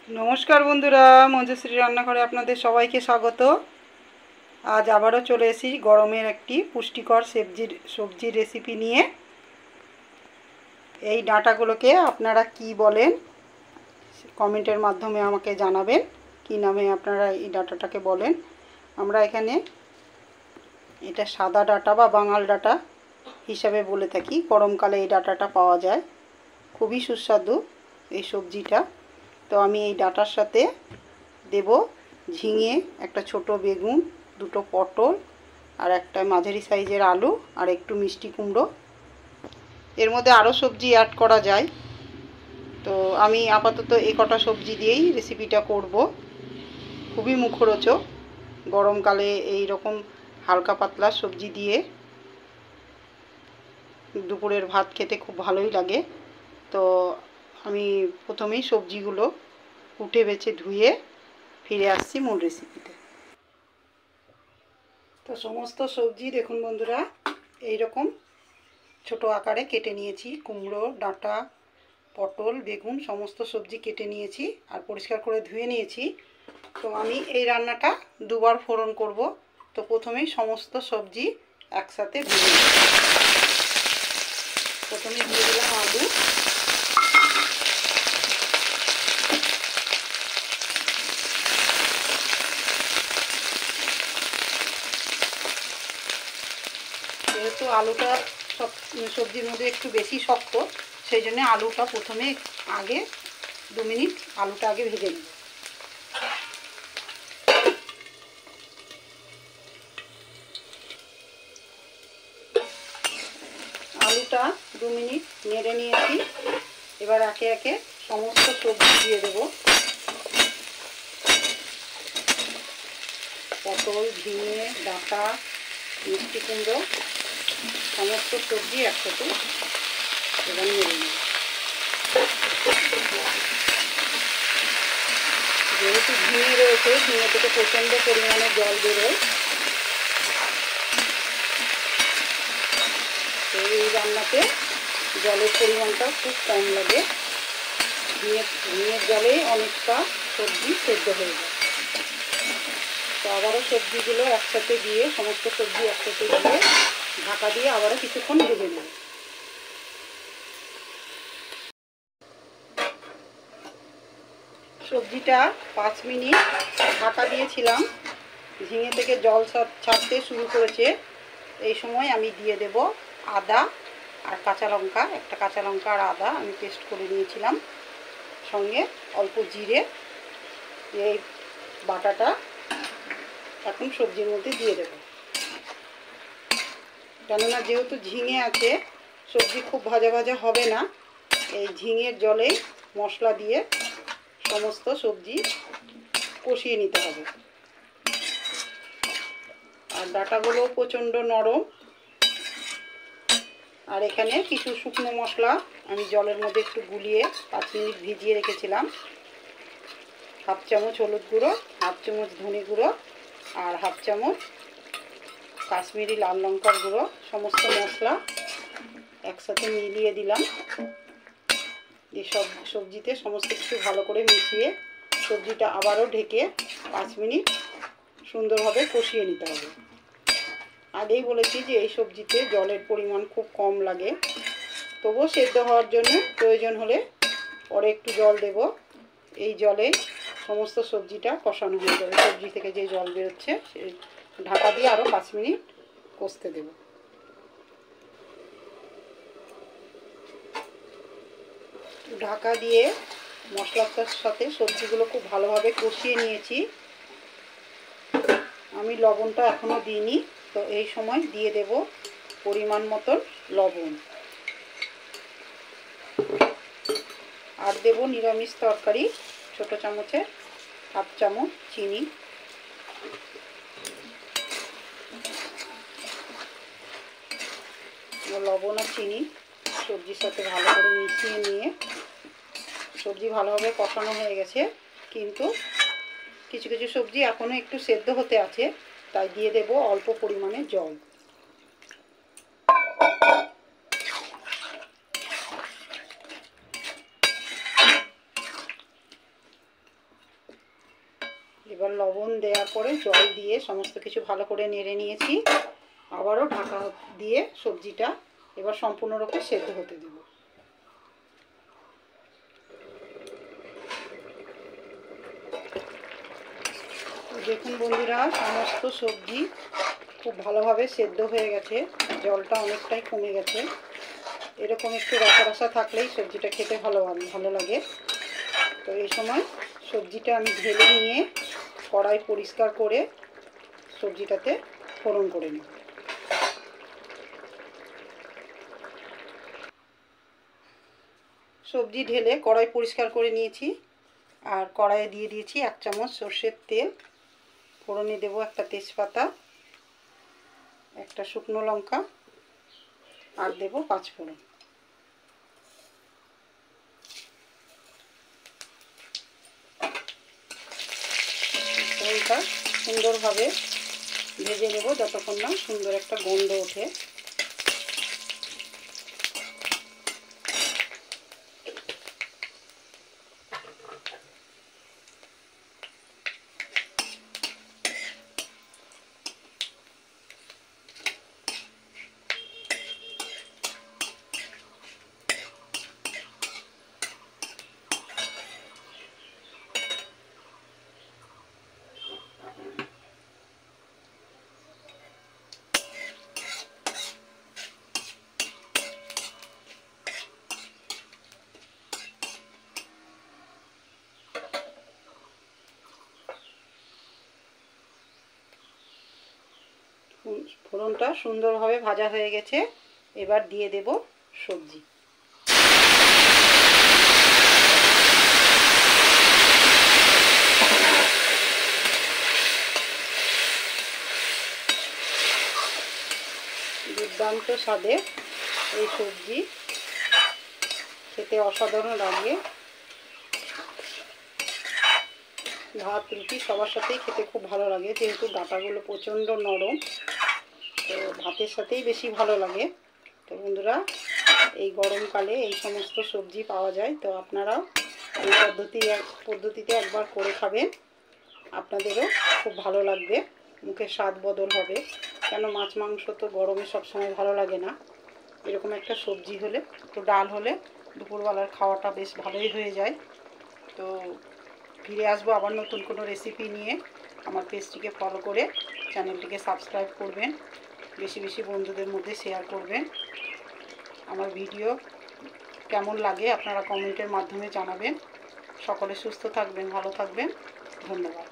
নমস্কার বন্ধুরা, মঞ্জুশ্রী রান্নাঘরে আপনাদের সবাইকে স্বাগত। আজ আবারও চলে এসেছি গরমের একটি পুষ্টিকর সবজির রেসিপি নিয়ে। এই ডাঁটাগুলোকে আপনারা কি বলেন কমেন্টের মাধ্যমে আমাকে জানাবেন, কি নামে আপনারা এই ডাঁটাটাকে বলেন। আমরা এখানে এটা সাদা ডাঁটা বা বাঙাল ডাঁটা হিসাবে বলে থাকি। গরমকালে এই ডাঁটাটা পাওয়া যায়, খুবই সুস্বাদু এই সবজিটা। তো আমি এই ডাঁটার সাথে দেব ঝিঙে, একটা ছোট বেগুন, দুটো পটল আর একটা মাঝারি সাইজের আলু আর একটু মিষ্টি কুমড়ো। এর মধ্যে আরও সবজি অ্যাড করা যায়, তো আমি আপাতত এই কটা সবজি দিয়েই রেসিপিটা করব। খুবই মুখরোচক, গরমকালে এই রকম হালকা পাতলা সবজি দিয়ে দুপুরের ভাত খেতে খুব ভালোই লাগে। তো আমি প্রথমেই সবজিগুলো কুটে বেছে ধুয়ে ফিরে আসছি মূল রেসিপিতে। তো সমস্ত সবজি দেখুন বন্ধুরা, এই রকম ছোট আকারে কেটে নিয়েছি। কুমড়ো, ডাঁটা, পটল, বেগুন সমস্ত সবজি কেটে নিয়েছি আর পরিষ্কার করে ধুয়ে নিয়েছি। তো আমি এই রান্নাটা দুবার ফোড়ন করব। তো প্রথমেই সমস্ত সবজি একসাথে দিয়ে দিই। প্রথমে দিয়ে দিলাম আলু, যেহেতু আলুটা সব সবজির মধ্যে একটু বেশি শক্ত, সেই জন্য আলুটা প্রথমে আগে 2 মিনিট আলুটা আগে ভেজে নেব। আলুটা 2 মিনিট নেড়ে নিয়েছি। এবার একে একে সমস্ত সবজি দিয়ে দেব। পটল, ঝিঙে, ডাঁটা, মিষ্টি কুমড়ো সমস্ত সবজি একসাথে এবার নেড়ে নেব। যেহেতু ঝিঙে রয়েছে, ঝিঙে থেকে প্রচণ্ড পরিমাণে জল বেরোয়, তো এই রান্নাতে জলের পরিমাণটা খুব কম লাগে। ঝিঙের জলে অনেকটা সবজি সেদ্ধ হয়ে যায়। তো আবারও সবজিগুলো একসাথে দিয়ে, সমস্ত সবজি একসাথে দিয়ে ঢাকা দিয়ে আবারও কিছুক্ষণ ভেজে নেব। সবজিটা 5 মিনিট ঢাকা দিয়েছিলাম, ঝিঙে থেকে জল ছাড়তে শুরু করেছে। এই সময় আমি দিয়ে দেব আদা আর কাঁচা লঙ্কা, একটা কাঁচা লঙ্কা আর আদা আমি পেস্ট করে নিয়েছিলাম, সঙ্গে অল্প জিরে। এই বাটাটা এখন সবজির মধ্যে দিয়ে দেব। কেননা যেহেতু ঝিঙে আছে, সবজি খুব ভাজা ভাজা হবে না। এই ঝিঙের জলেই মশলা দিয়ে সমস্ত সবজি কষিয়ে নিতে হবে। আর ডাঁটাগুলো প্রচণ্ড নরম। আর এখানে কিছু শুকনো মশলা আমি জলের মধ্যে একটু গুলিয়ে 5 মিনিট ভিজিয়ে রেখেছিলাম। 1/2 চামচ হলুদ গুঁড়ো, 1/2 চামচ ধনে গুঁড়ো আর 1/2 চামচ কাশ্মীরি লাল লঙ্কার গুঁড়ো, সমস্ত মশলা একসাথে মিলিয়ে দিলাম। এই সবজিতে সমস্ত কিছু ভালো করে মিশিয়ে সবজিটা আবারও ঢেকে 5 মিনিট সুন্দরভাবে কষিয়ে নিতে হবে। আগেই বলেছি যে এই সবজিতে জলের পরিমাণ খুব কম লাগে, তবুও সেদ্ধ হওয়ার জন্য প্রয়োজন হলে পরে একটু জল দেব। এই জলে সমস্ত সবজিটা কষানো হয়ে যাবে। সবজি থেকে যে জল বেরোচ্ছে সেই ঢাকা দিয়ে আরও 5 মিনিট কষতে দেব। ঢাকা দিয়ে মশলাটার সাথে সবজিগুলো খুব ভালোভাবে কষিয়ে নিয়েছি। আমি লবণটা এখনও দিইনি, তো এই সময় দিয়ে দেব পরিমাণ মতন লবণ। আর দেব নিরামিষ তরকারি ছোটো চামচের 1/2 চামচ চিনি। লবণ আর চিনি সবজির সাথে ভালো করে মিশিয়ে নিয়ে, সবজি ভালোভাবে কষানো হয়ে গেছে, কিন্তু কিছু কিছু সবজি এখনও একটু সেদ্ধ হতে আছে, তাই দিয়ে দেব অল্প পরিমাণে জল। এবার লবণ দেওয়ার পরে জল দিয়ে সমস্ত কিছু ভালো করে নেড়ে নিয়েছি। আবারও ঢাকা দিয়ে সবজিটা এবার সম্পূর্ণরূপে সেদ্ধ হতে দেব। দেখুন বন্ধুরা, সমস্ত সবজি খুব ভালোভাবে সেদ্ধ হয়ে গেছে, জলটা অনেকটাই কমে গেছে। এরকম একটু রসা রসা থাকলেই সবজিটা খেতে ভালো লাগে। তো এই সময় সবজিটা আমি ঢেলে নিয়ে কড়াই পরিষ্কার করে সবজিটাতে ফোড়ন করে নিই। সবজি ঢেলে কড়াই পরিষ্কার করে নিয়েছি, আর কড়াইয়ে দিয়ে দিয়েছি 1 চামচ সর্ষের তেল। ফোড়নে দেব একটা তেজপাতা, একটা শুকনো লঙ্কা, আর দেব 5 ফোড়ন। ফোড়নটা সুন্দরভাবে ভেজে নেব যতক্ষণ না সুন্দর একটা গন্ধ ওঠে। ফোড়নটা সুন্দরভাবে ভাজা হয়ে গেছে, এবার দিয়ে দেব সবজি। দুর্দান্ত স্বাদের এই সবজি, খেতে অসাধারণ লাগে। ভাত রুটি সবার সাথেই খেতে খুব ভালো লাগে, যেহেতু ডাঁটাগুলো প্রচণ্ড নরম, তো ভাতের সাথেই বেশি ভালো লাগে। তো বন্ধুরা, এই গরমকালে এই সমস্ত সবজি পাওয়া যায়, তো আপনারাও এই পদ্ধতিতে একবার করে খাবেন, আপনাদেরও খুব ভালো লাগবে, মুখের স্বাদ বদল হবে। কেন মাছ মাংস তো গরমে সবসময় ভালো লাগে না, এরকম একটা সবজি হলে, একটু ডাল হলে দুপুরবেলার খাওয়াটা বেশ ভালোই হয়ে যায়। তো ফিরে আসবো আবার নতুন কোনো রেসিপি নিয়ে। আমার পেজটিকে ফলো করে চ্যানেলটিকে সাবস্ক্রাইব করবেন, বেশি বেশি বন্ধুদের মধ্যে শেয়ার করবেন। আমার ভিডিও কেমন লাগে আপনারা কমেন্টের মাধ্যমে জানাবেন। সকলে সুস্থ থাকবেন, ভালো থাকবেন। ধন্যবাদ।